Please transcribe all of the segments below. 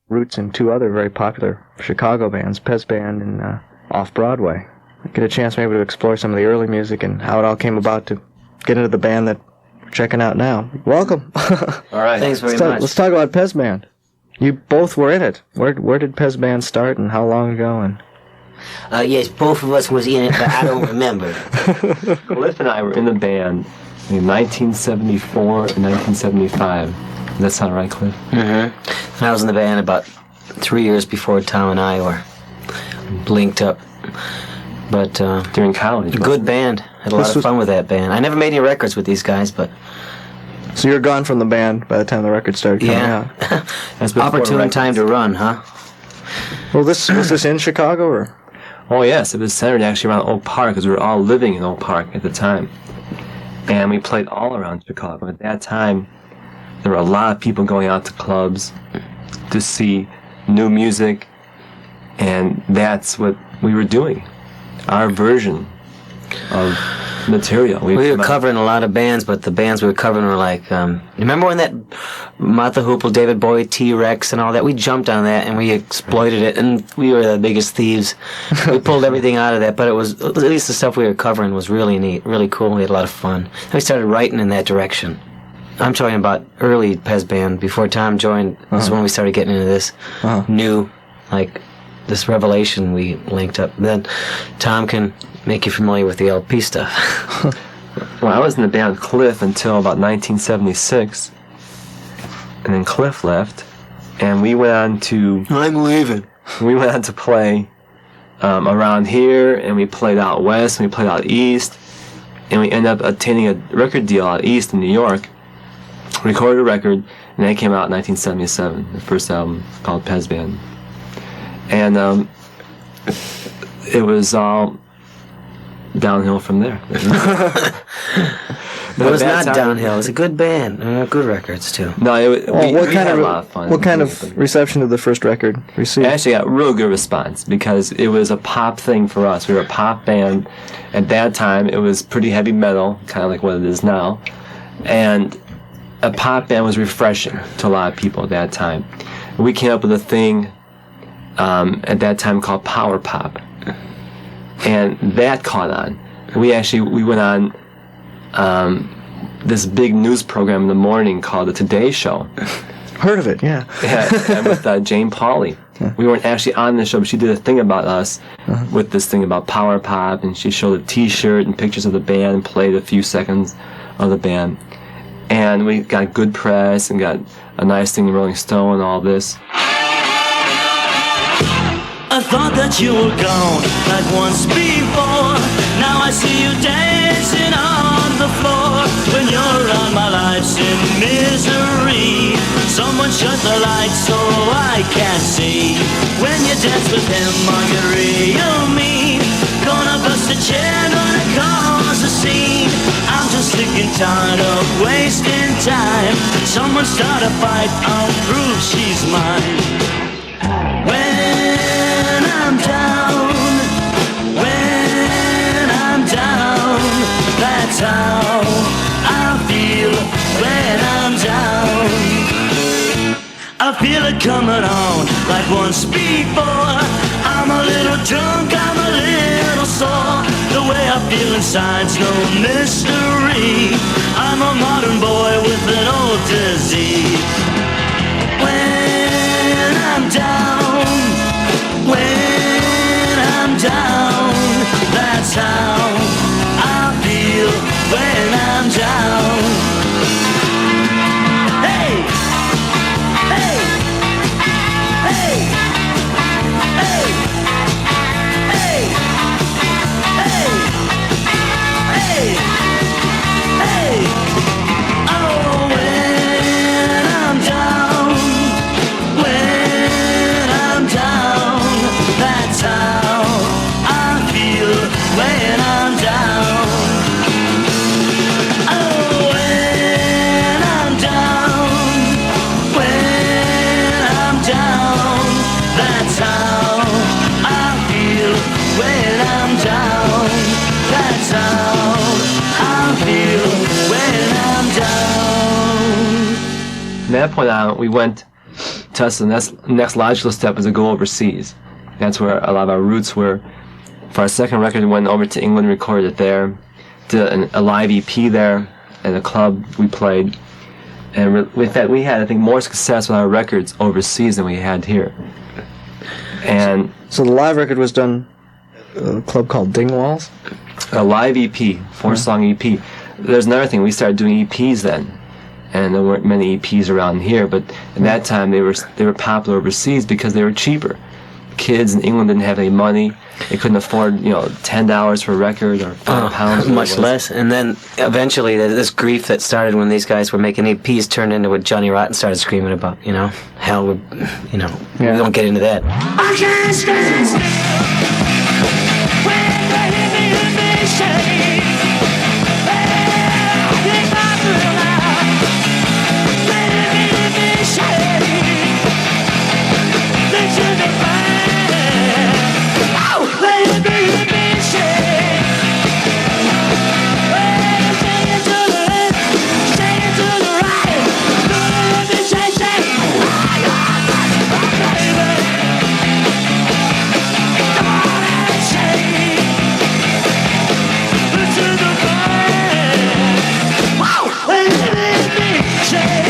roots in two other very popular Chicago bands, Pez Band and Off-Broadway. I get a chance maybe to explore some of the early music and how it all came about to get into the band that we're checking out now. Welcome. All right. Thanks very much. Let's talk about Pez Band. You both were in it. Where did Pez Band start and how long ago? And yes, both of us was in it, but I don't remember. Cliff and I were in the band in 1974 and 1975. Does that sound right, Cliff? Mm-hmm. I was in the band about 3 years before Tom and I were linked up. But during college. Good band. Had a lot of fun with that band. I never made any records with these guys, but... So you're gone from the band by the time the record started coming out. That's opportune time to run, huh? Well, was this in Chicago or? Oh yes, it was centered actually around Oak Park because we were all living in Oak Park at the time, and we played all around Chicago. At that time, there were a lot of people going out to clubs to see new music, and that's what we were doing. Our version of material. We were covering a lot of bands, but the bands we were covering were like, remember when that Martha Hoople, David Bowie, T-Rex and all that? We jumped on that and we exploited it, and we were the biggest thieves. We pulled everything out of that, but it was, at least the stuff we were covering was really neat, really cool. We had a lot of fun. And we started writing in that direction. I'm talking about early Pez Band, before Tom joined. This is when we started getting into this new, like, this revelation we linked up. Then Tom can make you familiar with the LP stuff. Well, I was in the band with Cliff until about 1976, and then Cliff left, and we went on to... I'm leaving. We went on to play around here, and we played out west, and we played out east, and we ended up attaining a record deal out east in New York, recorded a record, and that came out in 1977, the first album called Pez Band. And it was all downhill from there. It was not downhill. It was a good band. Good records, too. No, we had a lot of fun. What kind of reception did the first record receive? It actually got real good response because it was a pop thing for us. We were a pop band. At that time, it was pretty heavy metal, kind of like what it is now. And a pop band was refreshing to a lot of people at that time. We came up with a thing at that time called power pop, and that caught on. We went on this big news program in the morning called the Today Show. Heard of it? Yeah. And with Jane Pauley. Yeah. We weren't actually on the show, but she did a thing about us with this thing about power pop, and she showed a T-shirt and pictures of the band and played a few seconds of the band, and we got good press and got a nice thing in Rolling Stone and all this. I thought that you were gone like once before. Now I see you dancing on the floor. When you're around, my life's in misery. Someone shut the lights so I can't see. When you dance with him, are you real mean? Gonna bust a chair, gonna cause a scene. I'm just sick and tired of wasting time. Someone start a fight, I'll prove she's mine. When I'm down, that's how I feel when I'm down. I feel it coming on like once before. I'm a little drunk, I'm a little sore. The way I feel inside's no mystery. I'm a modern boy with an old disease. When I'm down, that's how I feel when I'm down. Hey, hey, hey, hey, hey, hey, hey, hey. Oh, when I'm down, that's how I feel when I'm down. Oh, when I'm down, that's how I feel when I'm down. That's how I feel when I'm down. From that point on, we went to us, the next logical step was to go overseas. That's where a lot of our roots were. For our second record, we went over to England, recorded it there, did a live EP there at a club we played. And with that, we had, I think, more success with our records overseas than we had here. And So the live record was done at a club called Dingwalls? a live EP, 4-song EP. There's another thing, we started doing EPs then. And there weren't many EPs around here, but at that time they were popular overseas because they were cheaper. Kids in England didn't have any money. They couldn't afford, $10 for a record or £5. Much less. And then eventually this grief that started when these guys were making EPs turned into what Johnny Rotten started screaming about, hell, we don't get into that. I can't stand still when the hit me shake. I think I feel now. Let me shake. Let you define. Oh, let me shake. Well, shake it to the left, shake it to the right. Let me shake, shake. Baby. Come on and shake. To the right. Wow, let me shake.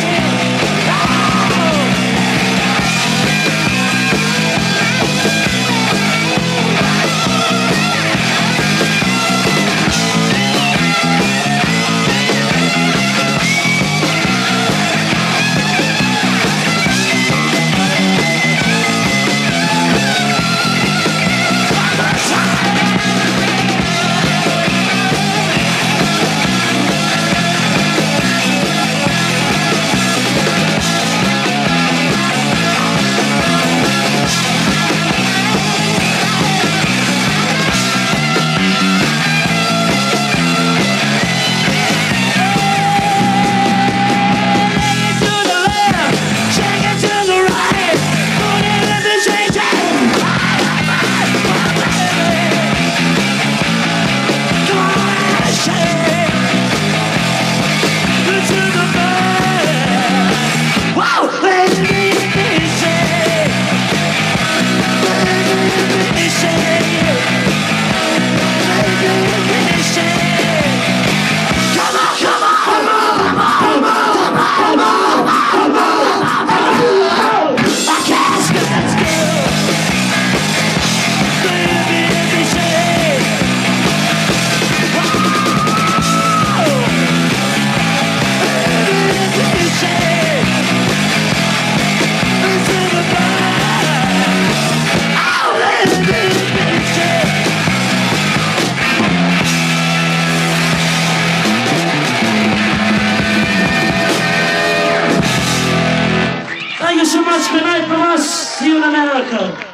Thank you so much. Good night from us. See you in America.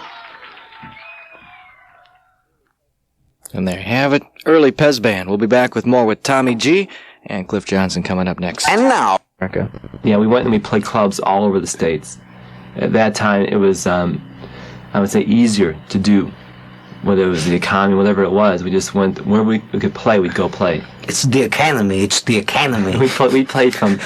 And there you have it. Early Pez Band. We'll be back with more with Tommy G and Cliff Johnson coming up next. And now. Okay. Yeah, we went and we played clubs all over the States. At that time, it was, I would say, easier to do. Whether it was the economy, whatever it was, we just went where we could play, we'd go play. It's the economy. It's the economy. We played from,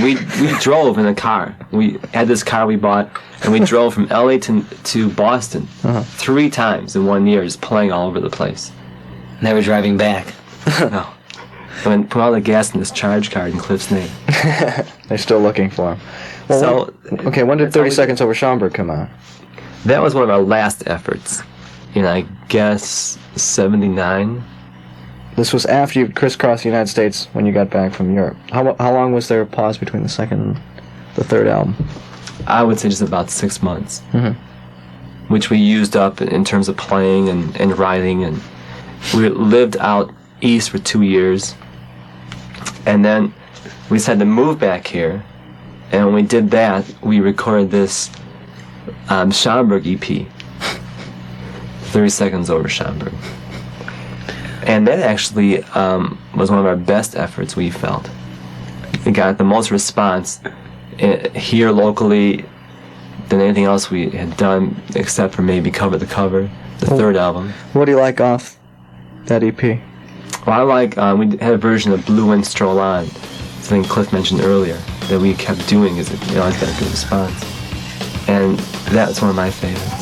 we drove in a car. We had this car we bought, and we drove from LA to Boston 3 times in 1 year, just playing all over the place. Never driving back. No. And put all the gas in this charge card in Cliff's name. They're still looking for him. Well, okay, when did 30 Seconds Over Schaumburg come out? That was one of our last efforts. I guess 79. This was after you crisscrossed the United States when you got back from Europe. How long was there a pause between the second and the third album? I would say just about 6 months. Mm-hmm. Which we used up in terms of playing and writing. And we lived out east for 2 years. And then we decided to move back here. And when we did that, we recorded this Schaumburg EP. 30 Seconds Over Schaumburg. And that actually was one of our best efforts, we felt. It got the most response here locally than anything else we had done, except for maybe Cover the Cover, the third album. What do you like off that EP? Well, I like, we had a version of Blue Wind Stroll On, something Cliff mentioned earlier, that we kept doing because it always got a good response. and that's one of my favorites.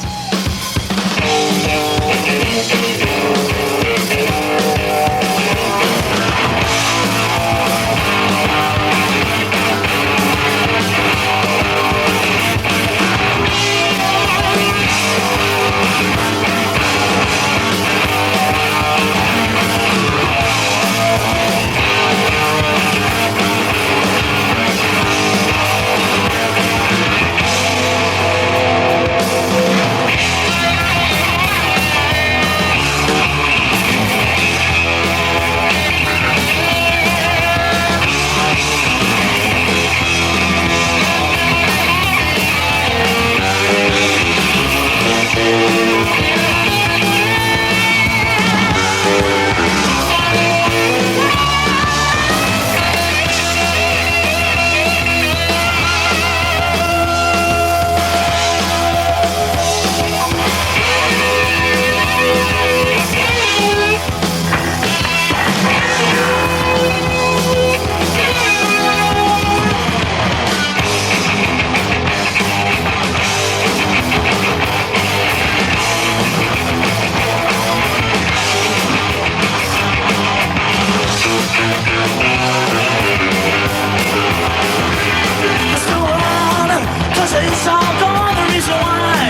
It's all gone, the reason why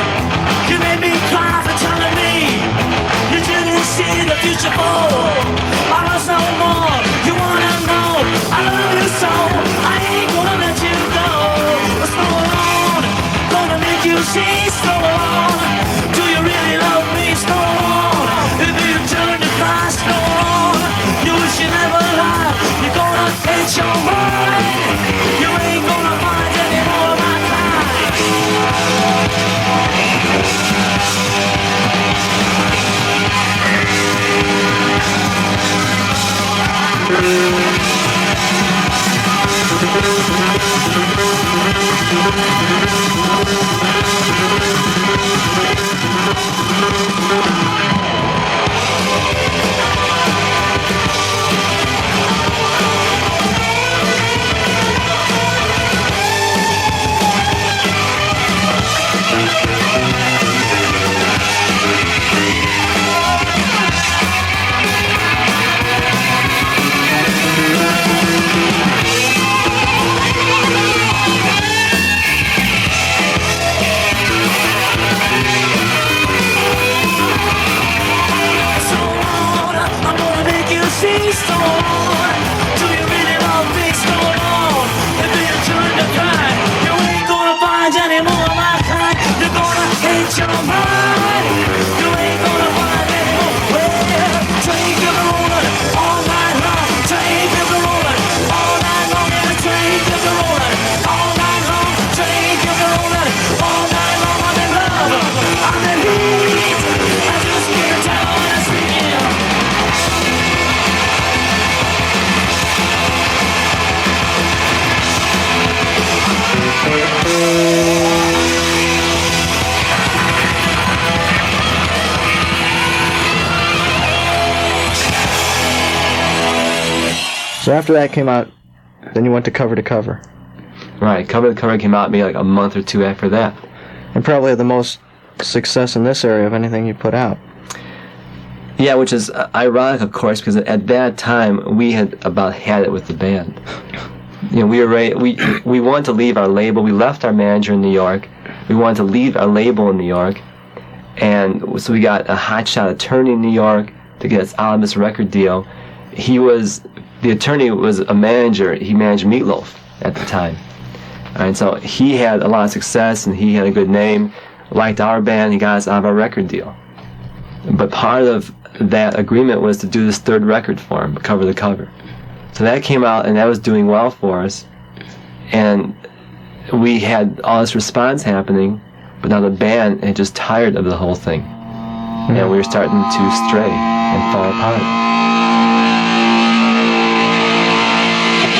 you made me cry for telling me you didn't see the future for. I lost no more, you wanna know I love you so, I ain't gonna let you go. Slow on, gonna make you see. Slow on, do you really love me? Slow on, if you turn to cry. Slow on, you wish you never lied. You're gonna hate your mind. You ain't gonna find any more of my kind. So after that came out, then you went to cover to cover. Right, Cover to Cover came out maybe like a month or two after that. And probably the most success in this area of anything you put out. Yeah, which is ironic, of course, because at that time we had about had it with the band. You know, we were ready, we wanted to leave our label. We left our manager in New York. We wanted to leave our label in New York, and so we got a hotshot attorney in New York to get us out of this record deal. The attorney was a manager. He managed Meatloaf at the time. And so he had a lot of success and he had a good name, liked our band, he got us out of our record deal. But part of that agreement was to do this third record for him, Cover to Cover. So that came out and that was doing well for us. And we had all this response happening, but now the band had just tired of the whole thing. And we were starting to stray and fall apart.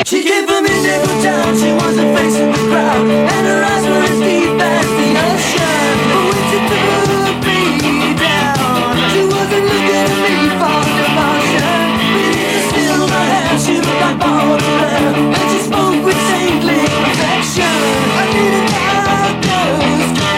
She came from a different town, she wasn't facing the crowd, and her eyes were as deep as the ocean. But when she threw me down, she wasn't looking at me for devotion. Beneath the silver hair, she looked like Baudelaire, and she spoke with saintly affection. I needed doctors.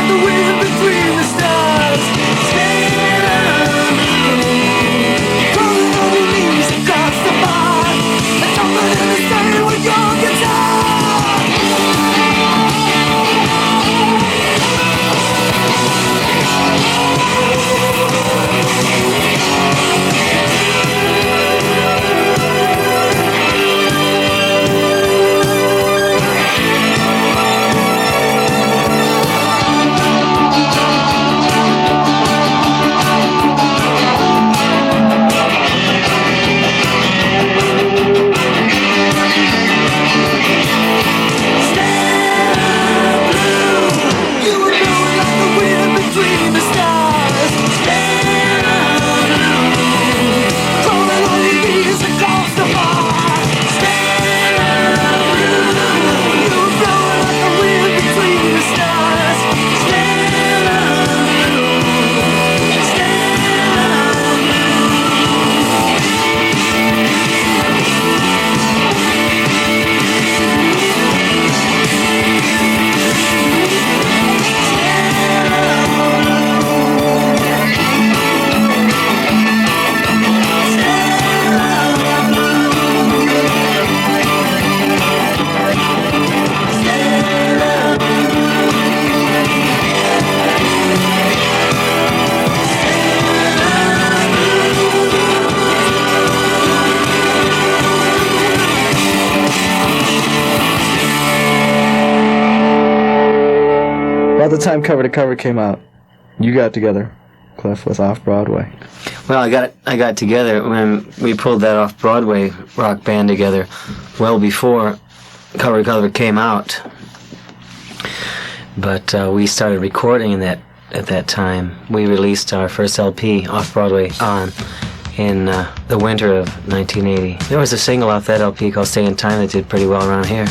like the wind between the stars. Stand alone, crawling on your knees across the bar, and jumping in the sand with your guitar. By the time Cover to Cover came out, you got together, Cliff, with Off Broadway. Well, I got together when we pulled that Off-Broadway rock band together well before Cover to Cover came out. But we started recording at that time. We released our first LP, Off-Broadway On, in the winter of 1980. There was a single off that LP called Stay in Time that did pretty well around here.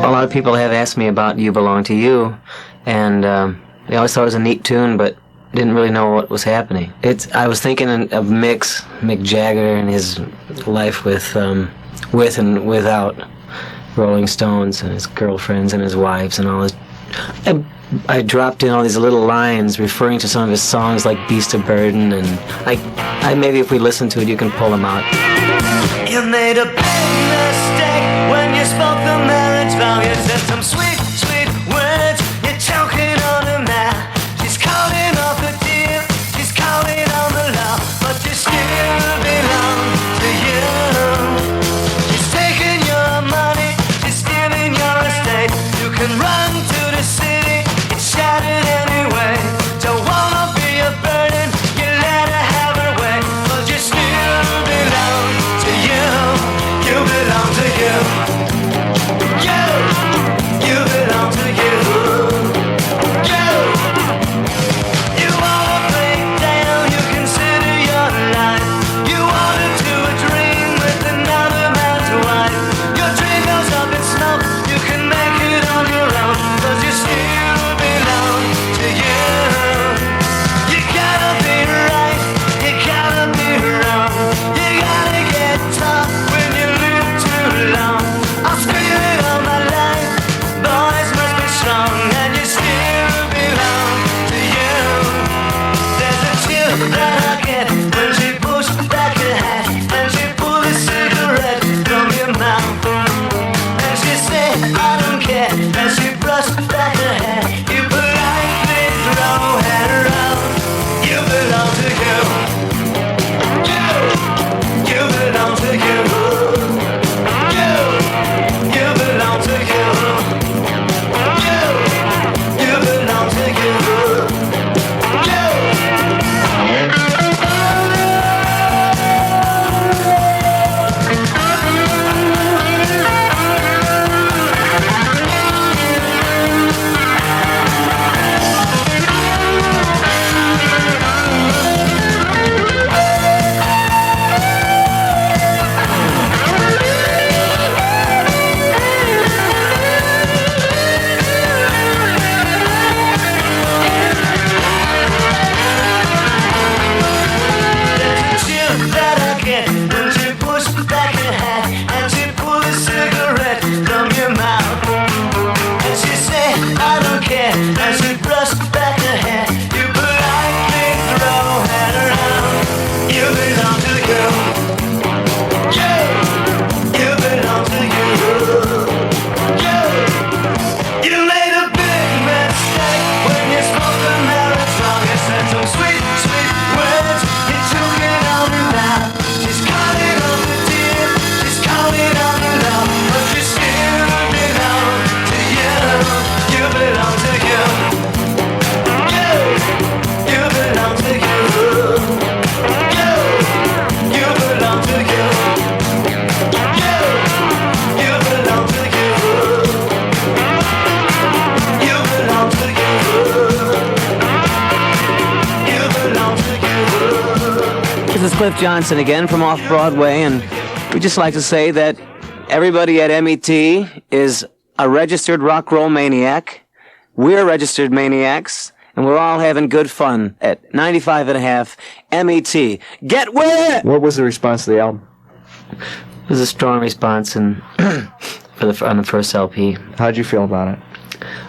A lot of people have asked me about You Belong to You, and they always thought it was a neat tune, but didn't really know what was happening. I was thinking of Mick Jagger and his life with with and without Rolling Stones and his girlfriends and his wives and all his... I dropped in all these little lines referring to some of his songs like Beast of Burden, and I maybe if we listen to it you can pull them out. You made a big mistake when you spoke the marriage vow. You said some sweet, sweet words. You're choking on her now. She's calling off the deal. She's calling on the law. But you still belong to you. She's taking your money. She's stealing your estate. You can run to the city. It's shattered anyway. Don't wanna be a burden. You let her have her way. But you still belong to you. You belong to you. You belong to you. You wanna break down, you consider your life. You wanna do a dream with another man's wife. Your dream goes up in smoke, you can make it on your own. 'Cause you still belong to you. You gotta be right, you gotta be wrong. You gotta get tough when you live too long. I'll scream it all my life, boys must be strong. And you still belong to you. There's a chill that I get when she pushed back her hat and she pulled a cigarette from your mouth. And she said, I don't care, and she brushed back her hair. You politely throw her around. You belong to you. You belong to you. You belong to you. You belong to you. Chill that I get when she pushed back her hat and she pulled a cigarette from your mouth. And she said, I don't care, and she brushed back her hair. You politely throw her around. You belong to you. You belong to you. You made a big mistake when you spoke the marriage song. You said some sweet, sweet words. You're choking on her now. She's calling on the deal. She's calling on the love. But you still belong to you. You belong to you. You belong to you. You belong to you. You belong to you. You belong to you. You belong to you. This is Cliff Johnson again from Off-Broadway, and we'd just like to say that everybody at MET is a registered rock roll maniac. We're registered maniacs, and we're all having good fun at 95.5 MET. Get with it! What was the response to the album? It was a strong response and on the first LP. How'd you feel about it?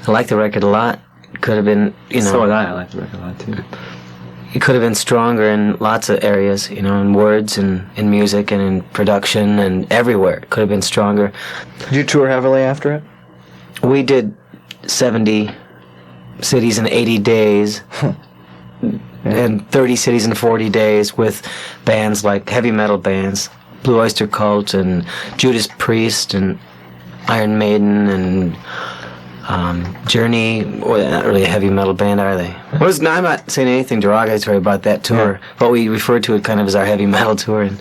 I like the record a lot. It could have been, So did I. I like the record a lot too. it could have been stronger in lots of areas, in words and in music and in production and everywhere. It could have been stronger. Did you tour heavily after it? We did 70 cities in 80 days and 30 cities in 40 days with bands like heavy metal bands, Blue Oyster Cult and Judas Priest and Iron Maiden and Journey. Well, they're not really a heavy metal band, are they? I'm not saying anything derogatory about that tour, but we referred to it kind of as our heavy metal tour. And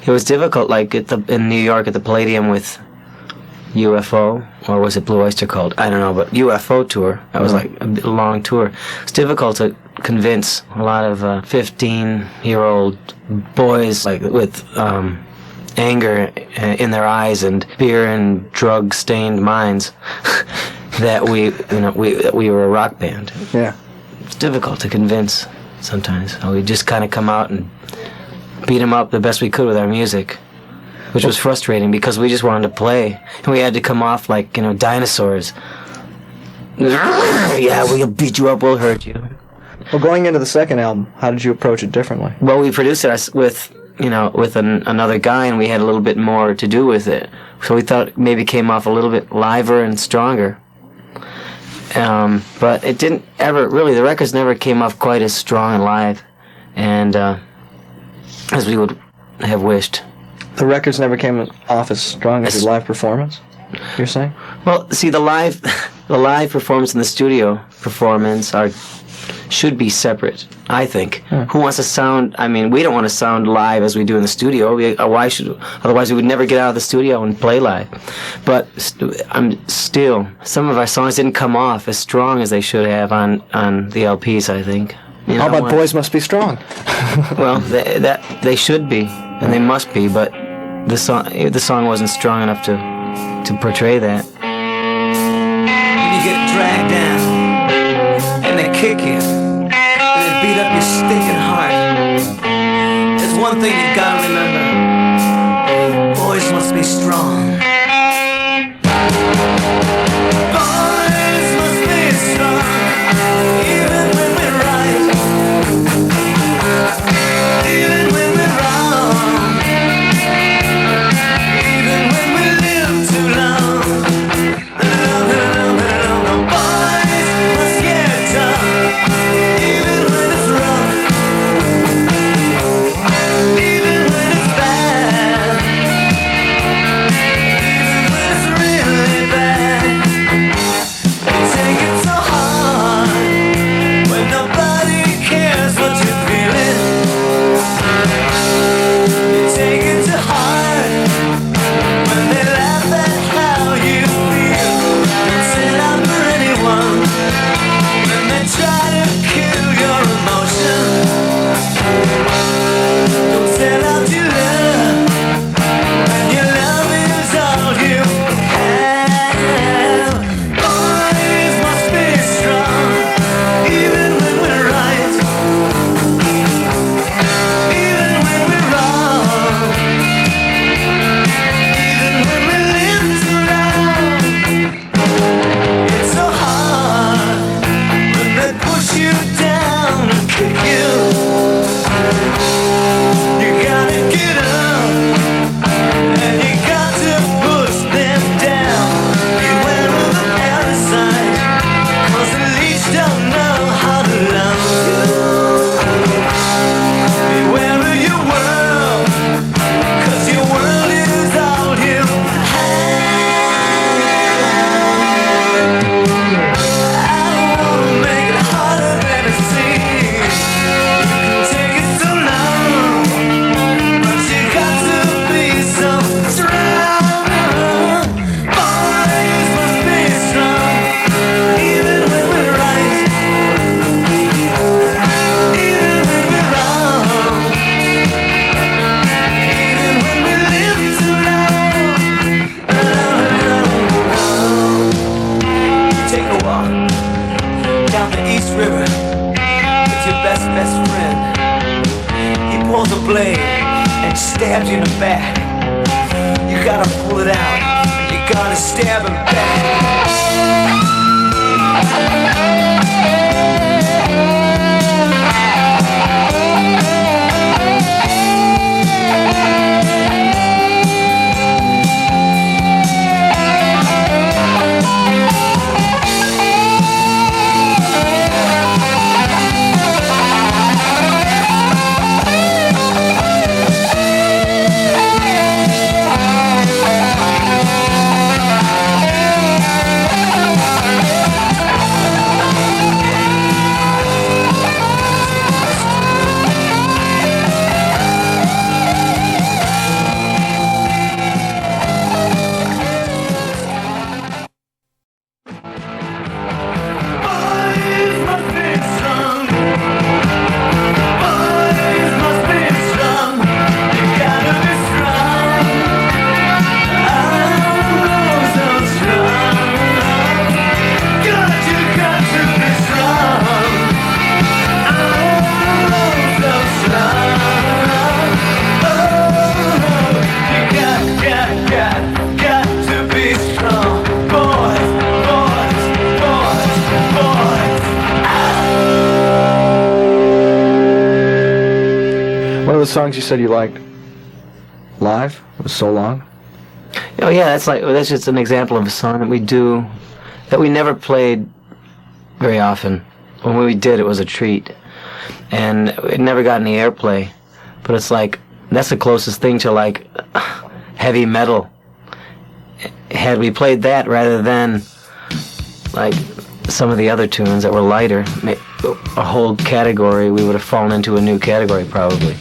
it was difficult, like in New York at the Palladium with UFO, or was it Blue Oyster Cult? I don't know, but UFO tour. That was like a long tour. It's difficult to convince a lot of 15-year-old boys like with anger in their eyes and beer and drug-stained minds that we were a rock band. Yeah. It's difficult to convince sometimes. We just kind of come out and beat them up the best we could with our music. which was frustrating because we just wanted to play, and we had to come off like dinosaurs. Yeah, we'll beat you up, we'll hurt you. Well, going into the second album, how did you approach it differently? Well, we produced it with another guy, and we had a little bit more to do with it. So we thought it maybe came off a little bit liver and stronger. But it didn't ever, really, the records never came off quite as strong and live, and as we would have wished. The records never came off as strong as your live performance, you're saying? Well, see, the live performance and the studio performance should be separate, I think. Who wants to sound, we don't want to sound live as we do in the studio. Otherwise we would never get out of the studio and play live. But still, some of our songs didn't come off as strong as they should have on the LPs, I think. How about Boys Must Be Strong? Well, they should be, and they must be, but the song wasn't strong enough to portray that. When you get dragged down and they kick you and they beat up your stinking heart, there's one thing you gotta remember: boys must be strong. Boys must be strong, even when we're right, even when we're wrong, even when we live too long. Boys must get tough, even when it's rough, even when it's bad, even when it's really bad. You take it so hard when nobody cares what you're feeling. You take it to heart when they laugh at how you feel. Don't sit out for anyone when they try to kill your emotions. Don't sell out your love when your love is all you have. Boys must be strong, even when we're right, even when we're wrong, even when we live too long. It's so hard when they push you down and kick you. You gotta get up and you got to push them down. Beware of the parasite, 'cause the leech don't know how to love you. Beware of your world, 'cause your world is all you have. I don't wanna make it harder than it seems. You can take it so long, but you got to be so strong. Boys must be strong, even when we're right, even when we're wrong, even when we live too long. Take a walk down the East River with your best friend. He pulls a blade and stabs you in the back. You gotta pull it out, and you gotta stab him back. the songs you said you liked live? It was so long. Oh yeah, that's just an example of a song that we do that we never played very often. When we did, it was a treat, and it never got any airplay. But it's like that's the closest thing to like heavy metal. Had we played that rather than like some of the other tunes that were lighter, a whole category, we would have fallen into a new category probably.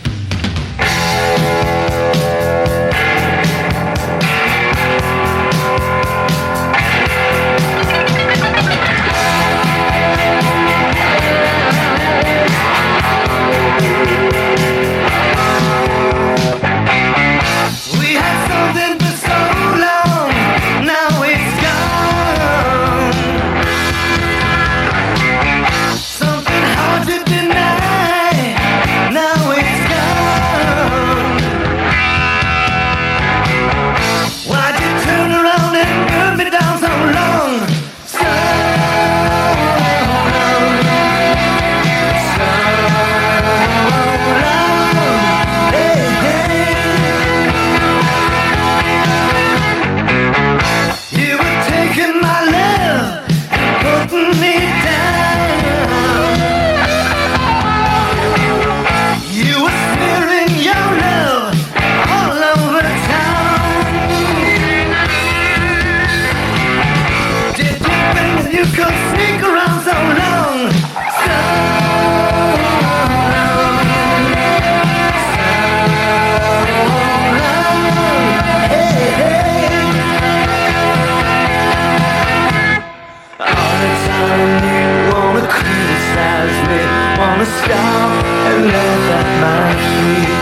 Stop and laugh at my feet.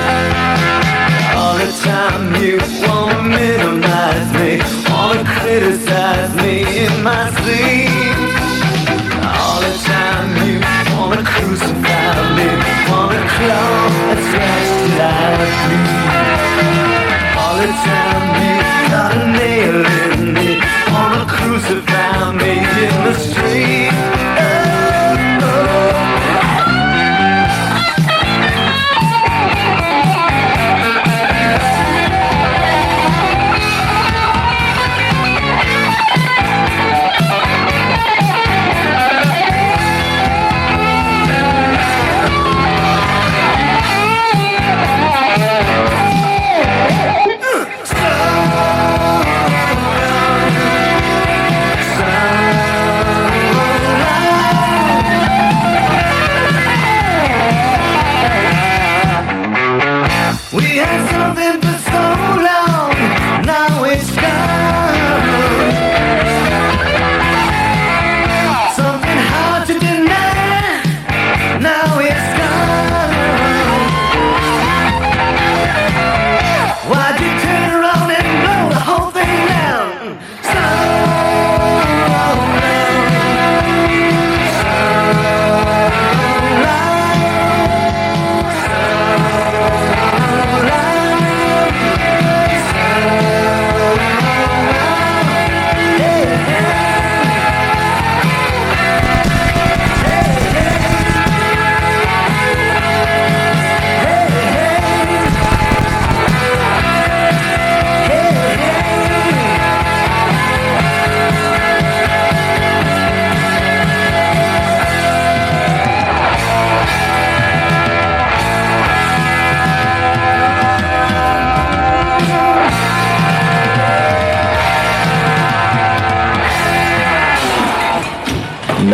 All the time you wanna minimize me, wanna criticize me in my sleep. All the time you wanna crucify me, wanna claw and scratch till I bleed. All the time you got a nail in me, wanna crucify me in the street.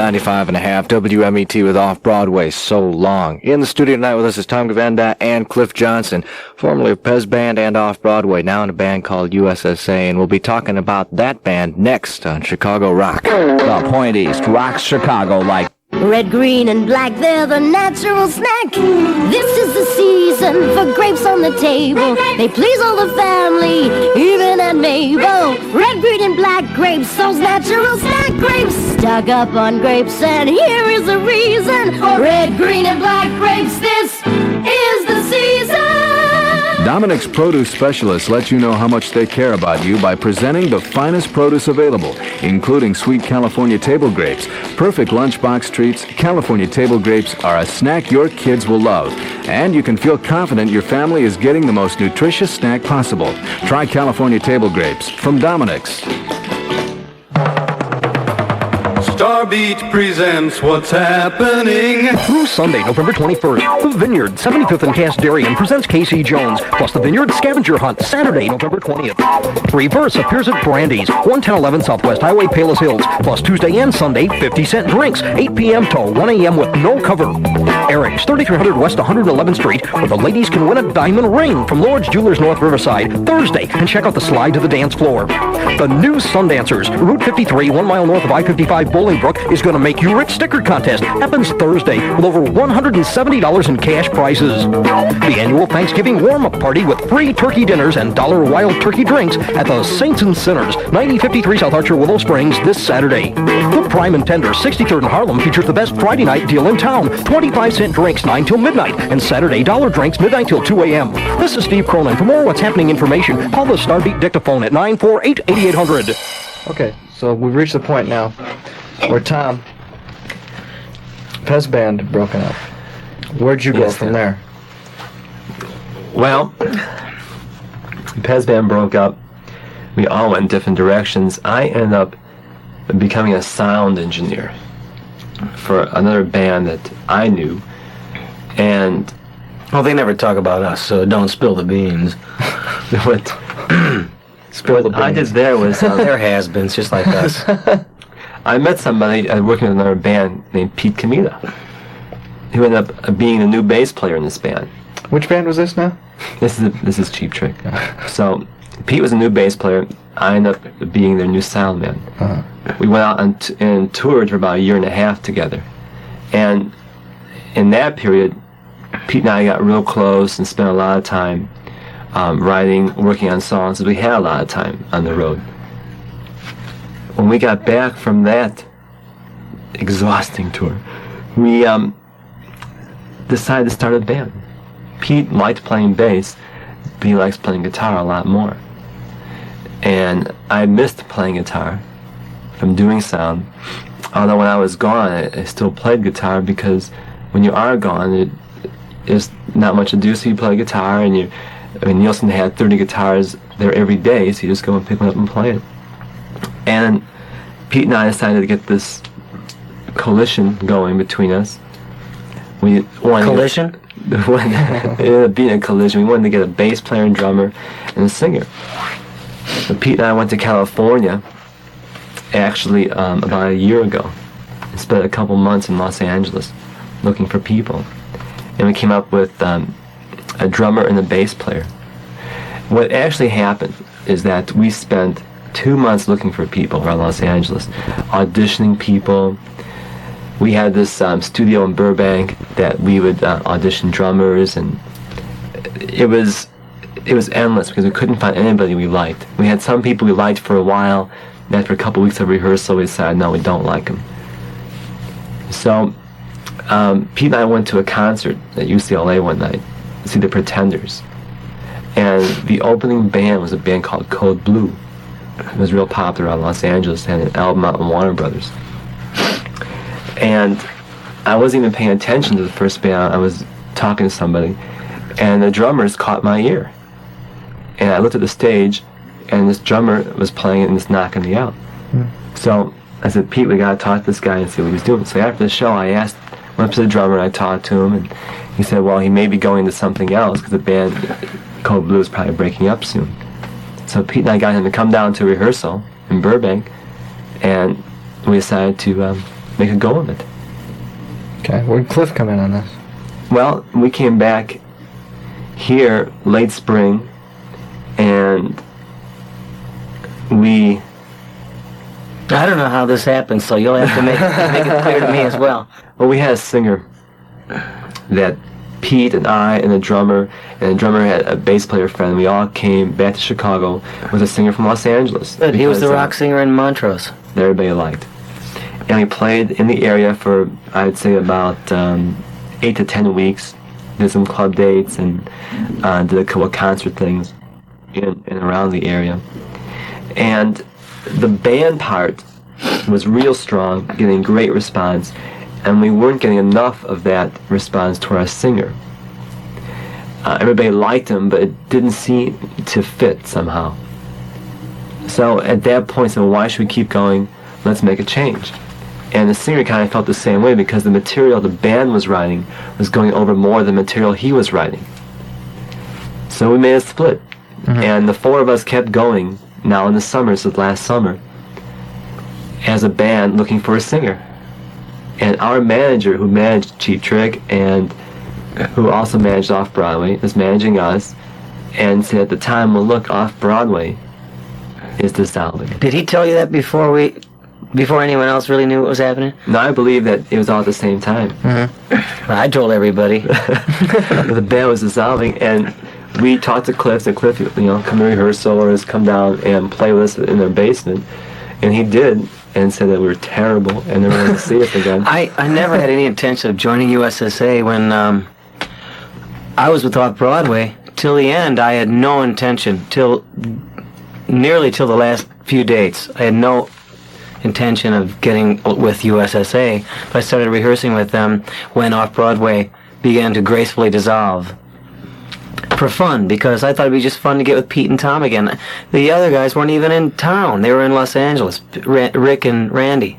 .5 WMET with Off-Broadway So Long. In the studio tonight with us is Tom Gawenda and Cliff Johnson, formerly of Pez Band and Off-Broadway, now in a band called USSA, and we'll be talking about that band next on Chicago Rock. The Point East rocks Chicago like red, green, and black, they're the natural snack. This is the season for grapes on the table. They please all the family, even Aunt Mabel. Red, green, and black grapes, those natural snack grapes. Stock up on grapes, and here is the reason. Red, green, and black grapes, this is the season. Dominic's produce specialists let you know how much they care about you by presenting the finest produce available, including sweet California table grapes. Perfect lunchbox treats, California table grapes are a snack your kids will love. And you can feel confident your family is getting the most nutritious snack possible. Try California table grapes from Dominic's. Starbeat presents What's Happening. Through Sunday, November 21st, The Vineyard, 75th and Cass Darien presents Casey Jones, plus The Vineyard Scavenger Hunt, Saturday, November 20th. Reverse appears at Brandy's, 1111 Southwest Highway, Palos Hills, plus Tuesday and Sunday, 50-cent drinks, 8 p.m. to 1 a.m. with no cover. Eric's, 3300 West 111th Street, where the ladies can win a diamond ring from Lord's Jewelers North Riverside, Thursday, and check out the slide to the dance floor. The new Sundancers, Route 53, 1 mile north of I-55 Bolingbrook, is going to make you rich sticker contest. Happens Thursday with over $170 in cash prizes. The annual Thanksgiving warm-up party with free turkey dinners and $1 wild turkey drinks at the Saints and Sinners, 9053 South Archer, Willow Springs, this Saturday. The Prime and Tender, 63rd and Harlem, features the best Friday night deal in town. 25-cent drinks, 9 till midnight, and Saturday dollar drinks, midnight till 2 a.m. This is Steve Cronin. For more What's Happening information, call the Starbeat dictaphone at 948-8800. Okay, so we've reached the point now where Tom, Pez Band had broken up. Where'd you go from there? Well, Pez Band broke up. We all went in different directions. I ended up becoming a sound engineer for another band that I knew. And Well, they never talk about us, so don't spill the beans. what I did there was They're has-beens, just like us. I met somebody working with another band named Pete Comita, who ended up being the new bass player in this band. Which band was this now? This is Cheap Trick. So Pete was a new bass player. I ended up being their new sound man. Uh-huh. We went out and toured for about a year and a half together. And in that period, Pete and I got real close and spent a lot of time writing, working on songs. We had a lot of time on the road. When we got back from that exhausting tour, we decided to start a band. Pete liked playing bass, but he likes playing guitar a lot more. And I missed playing guitar from doing sound. Although when I was gone, I still played guitar, because when you are gone, there's not much to do, so you play guitar, and Nielsen had 30 guitars there every day, so you just go and pick one up and play it. And Pete and I decided to get this coalition going between us. We wanted Coalition? It ended up being a collision. We wanted to get a bass player and drummer and a singer. So Pete and I went to California, actually about a year ago, and spent a couple months in Los Angeles looking for people. And we came up with a drummer and a bass player. What actually happened is that we spent 2 months looking for people around Los Angeles, auditioning people. We had this studio in Burbank that we would audition drummers, and it was endless because we couldn't find anybody we liked. We had some people we liked for a while, and after a couple weeks of rehearsal, we decided, no, we don't like them. So Pete and I went to a concert at UCLA one night to see the Pretenders, and the opening band was a band called Code Blue. It was real popular out in Los Angeles, had an album out on Warner Brothers. And I wasn't even paying attention to the first band. I was talking to somebody, and the drummers caught my ear. And I looked at the stage, and this drummer was playing and just knocking me out. So I said, Pete, we gotta talk to this guy and see what he's doing. So after the show, I went up to the drummer and I talked to him, and he said, well, he may be going to something else because the band Code Blue is probably breaking up soon. So Pete and I got him to come down to rehearsal in Burbank, and we decided to make a go of it. Okay, where'd Cliff come in on this? Well, we came back here late spring, and we... I don't know how this happened, so you'll have to make it clear to me as well. Well, we had a singer that Pete and I and the drummer had a bass player friend. We all came back to Chicago with a singer from Los Angeles. Good, he was the rock singer in Montrose. That everybody liked. And we played in the area for, I'd say, about 8 to 10 weeks. did some club dates and did a couple of concert things in and around the area. And the band part was real strong, getting great response, and we weren't getting enough of that response to our singer. Everybody liked him, but it didn't seem to fit somehow. So at that point, so why should we keep going? Let's make a change. And the singer kind of felt the same way because the material the band was writing was going over more than the material he was writing. So we made a split. And the four of us kept going now in the summer, so last summer, as a band looking for a singer. And our manager, who managed Cheap Trick and who also managed Off-Broadway, was managing us and said at the time, well, look, Off-Broadway is dissolving. Did he tell you that before anyone else really knew what was happening? No, I believe that it was all at the same time. Well, I told everybody. The band was dissolving, and we talked to Cliff, and Cliff, come to rehearsal or come down and play with us in their basement. And he did, and said that we were terrible and never wanted to see us again. I never had any intention of joining USSA when I was with Off-Broadway. Till the end, I had no intention, nearly till the last few dates. I had no intention of getting with USSA, but I started rehearsing with them when Off-Broadway began to gracefully dissolve. For fun, because I thought it'd be just fun to get with Pete and Tom again. The other guys weren't even in town. They were in Los Angeles. Rick and Randy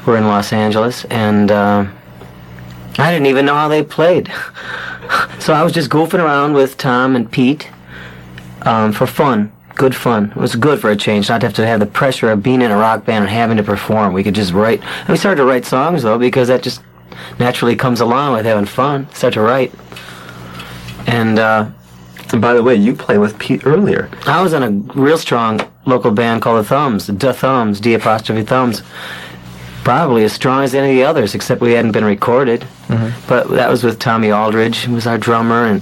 were in Los Angeles, and I didn't even know how they played. So I was just goofing around with Tom and Pete for fun. Good fun. It was good for a change, not to have the pressure of being in a rock band and having to perform. We could just write. And we started to write songs, though, because that just naturally comes along with having fun. Start to write. And by the way, you played with Pete earlier. I was in a real strong local band called the Thumbs, D''Thumbs. Probably as strong as any of the others, except we hadn't been recorded. But that was with Tommy Aldridge, who was our drummer, and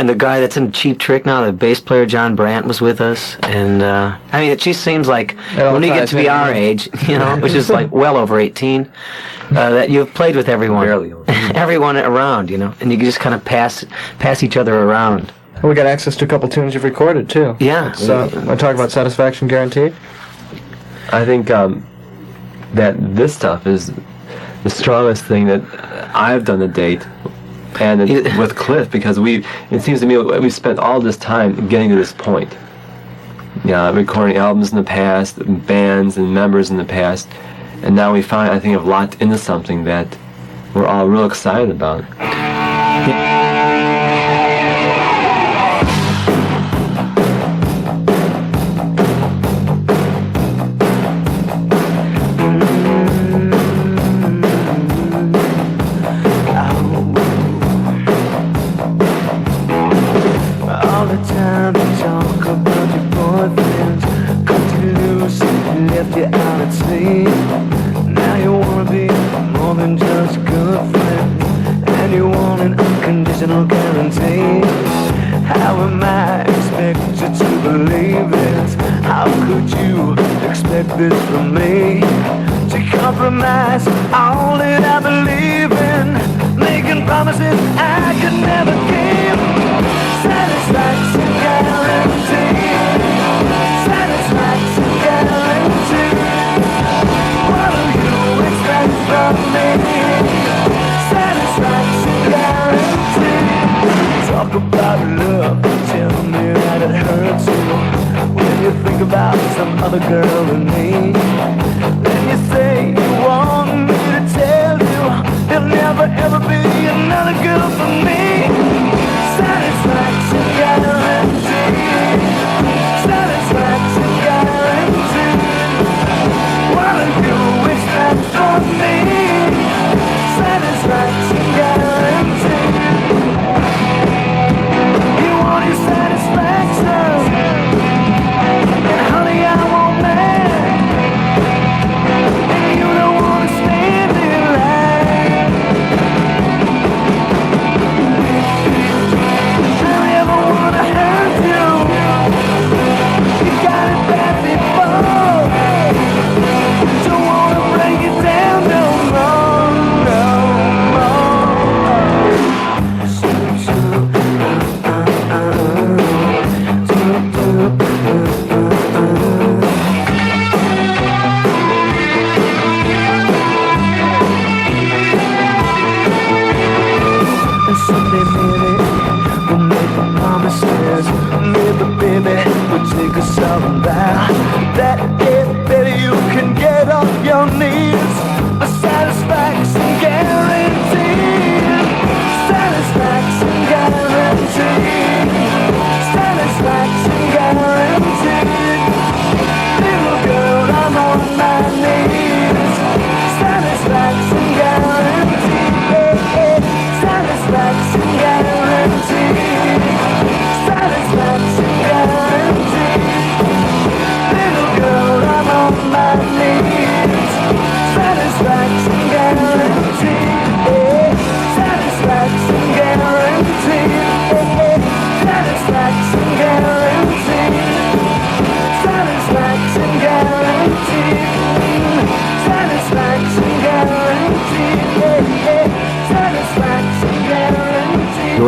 the guy that's in Cheap Trick now, the bass player John Brandt, was with us. And I mean, it just seems like when you get to be our age, which is like well over 18, that you've played with everyone. Barely. Everyone around, and you can just kind of pass each other around. We got access to a couple tunes you've recorded, too. Yeah. So, I talk about Satisfaction Guaranteed? I think that this stuff is the strongest thing that I've done to date, and with Cliff, because it seems to me we spent all this time getting to this point. Recording albums in the past, bands and members in the past, and now we finally, I think, have locked into something that we're all real excited about. This from me to compromise all that I believe in, making promises I could never keep. Satisfaction guaranteed. Satisfaction guaranteed. What do you expect from me? Satisfaction guaranteed. Talk about love, tell me that it hurts you. When you think about some other girl than me, then you say you want me to tell you there'll never ever be another girl for me. Satisfaction guaranteed. Satisfaction guaranteed. What do you expect from me? Satisfaction guaranteed. You want your satisfaction. Honey, I want that. And you don't wanna stand in line.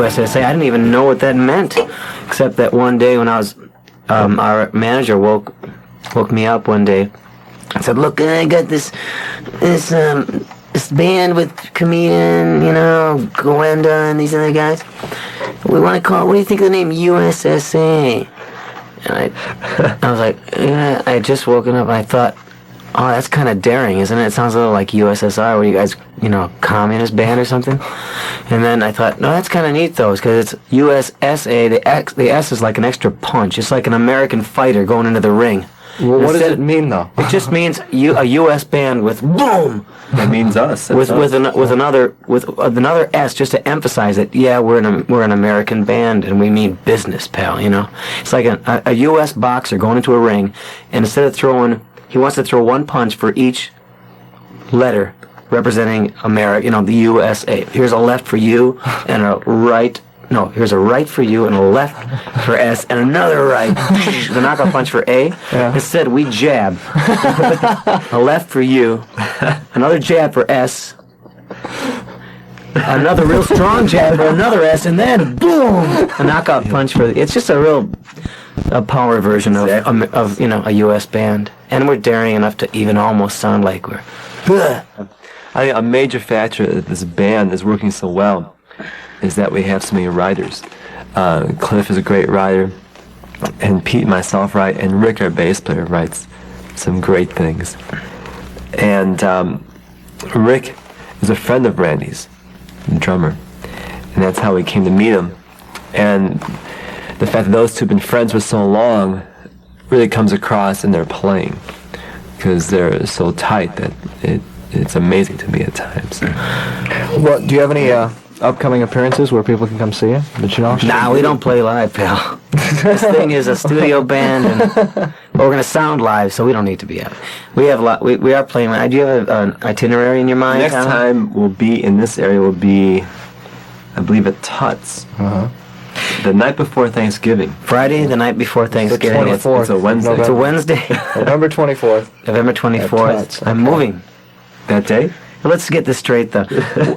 USSA. I didn't even know what that meant, except that one day when I was, our manager woke me up one day and said, "Look, I got this band with comedian, Gawenda and these other guys. We want to call it, what do you think of the name USSA?" And I was like, yeah, I had just woken up and I thought, oh, that's kind of daring, isn't it? It sounds a little like USSR, where you guys, communist band or something. And then I thought, no, that's kind of neat though, because it's USSA. The S is like an extra punch. It's like an American fighter going into the ring. Well, what does it mean though? It just means a U.S. band with boom. That means us. With another S, just to emphasize it. Yeah, we're an American band and we mean business, pal. It's like a U.S. boxer going into a ring, and instead of throwing, he wants to throw one punch for each letter representing America. The USA. Here's a left for you and a right. No, here's a right for you and a left for S and another right. The knockout punch for A. Yeah. Instead, we jab. A left for you, another jab for S, another real strong jab for another S, and then boom, a knockout punch for. It's just a power version of a U.S. band, and we're daring enough to even almost sound like we're. I think a major factor that this band is working so well is that we have so many writers. Cliff is a great writer, and Pete and myself write, and Rick, our bass player, writes some great things. And Rick is a friend of Randy's, the drummer, and that's how we came to meet him. And the fact that those two have been friends for so long really comes across in their playing, because they're so tight that it's amazing to me at times. Well, do you have any upcoming appearances where people can come see you? Nah, we don't play live, pal. This thing is a studio band, and we're gonna sound live, so we don't need to be out. We have we are playing. Do you have an itinerary in your mind? Next time we'll be in this area. Will be, I believe, at Tut's. The night before Thanksgiving. Friday, the night before Thanksgiving. The 24th. It's a Wednesday. It's a Wednesday. November 24th. November 24th. I'm moving. That day? Let's get this straight, though.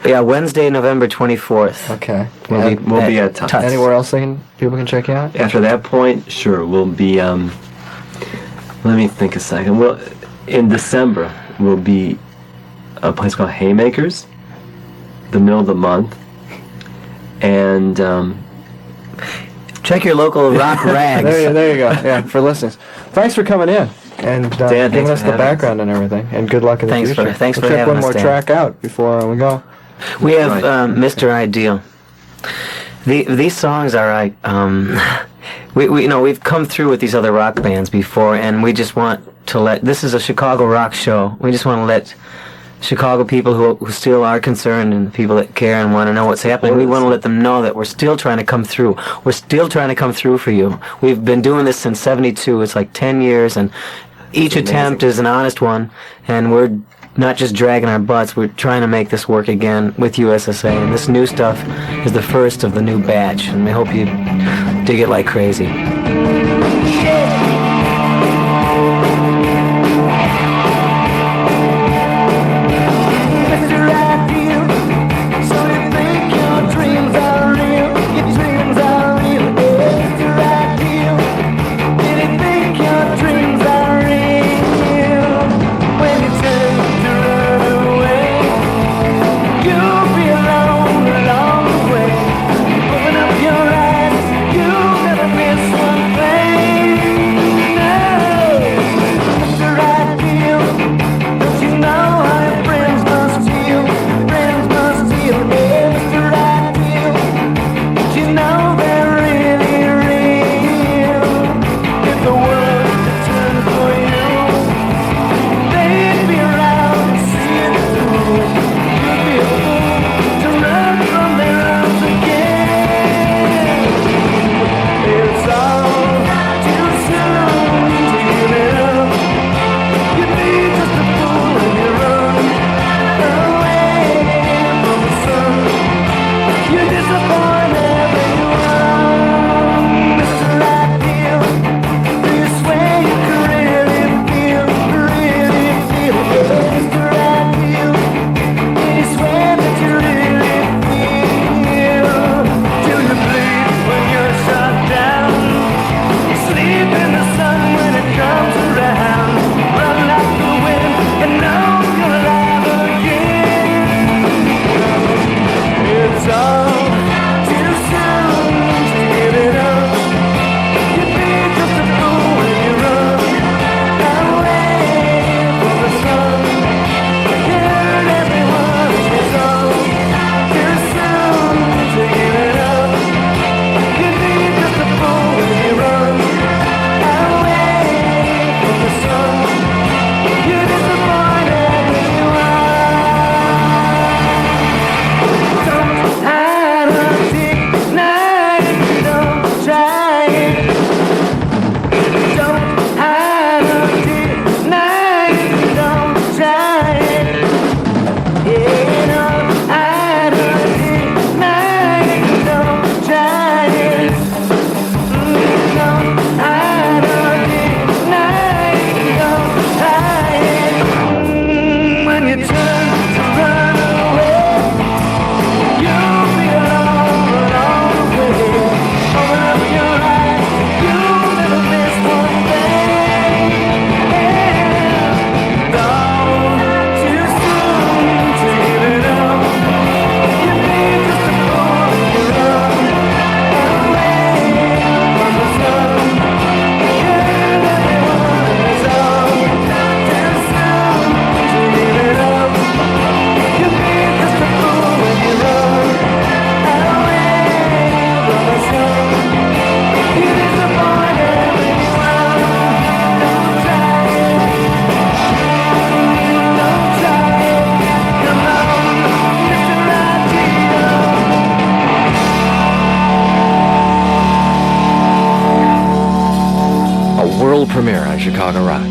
Yeah, Wednesday, November 24th. Okay. We'll be at Tut's. Anywhere else people can check you out? After that point, sure, we'll be, let me think a second. Well, in December, we'll be a place called Haymakers, the middle of the month, and, check your local rock rags. There you go. Yeah, for listeners. Thanks for coming in and Dan, giving us the background and everything. And good luck in the future. Thanks for check having one us, more Dan. track out before we go. We have Mr. Ideal. These songs are like we've come through with these other rock bands before, and we just want to this is a Chicago rock show. We just want to let Chicago people who still are concerned and people that care and want to know what's happening, we want to let them know that we're still trying to come through. We're still trying to come through for you. We've been doing this since '72. It's like 10 years, and each attempt is an honest one, and we're not just dragging our butts. We're trying to make this work again with USSA, and this new stuff is the first of the new batch, and we hope you dig it like crazy. Open up your eyes, you'll never miss one thing. Chicago Rock.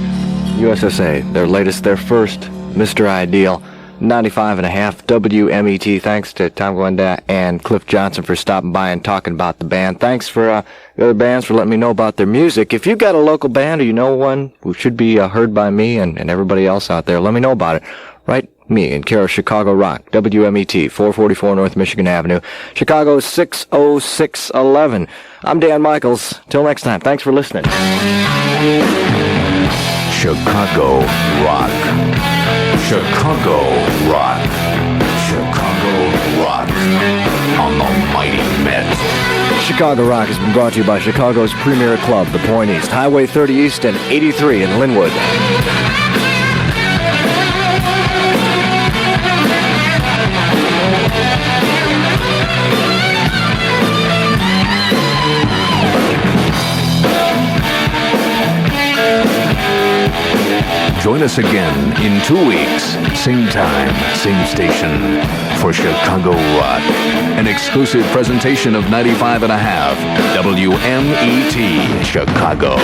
USSA, their first Mr. Ideal. 95.5 WMET. Thanks to Tom Gawenda and Cliff Johnson for stopping by and talking about the band. Thanks for the other bands for letting me know about their music. If you've got a local band or you know one who should be heard by me and everybody else out there, let me know about it. Write me in care of Chicago Rock, WMET, 444 North Michigan Avenue, Chicago 60611. I'm Dan Michaels. Till next time, thanks for listening. Chicago Rock. Chicago Rock. Chicago Rock. On the Mighty Met. Chicago Rock has been brought to you by Chicago's premier club, the Point East, Highway 30 East and 83 in Linwood. Join us again in 2 weeks, same time, same station, for Chicago Rock, an exclusive presentation of 95.5 WMET Chicago.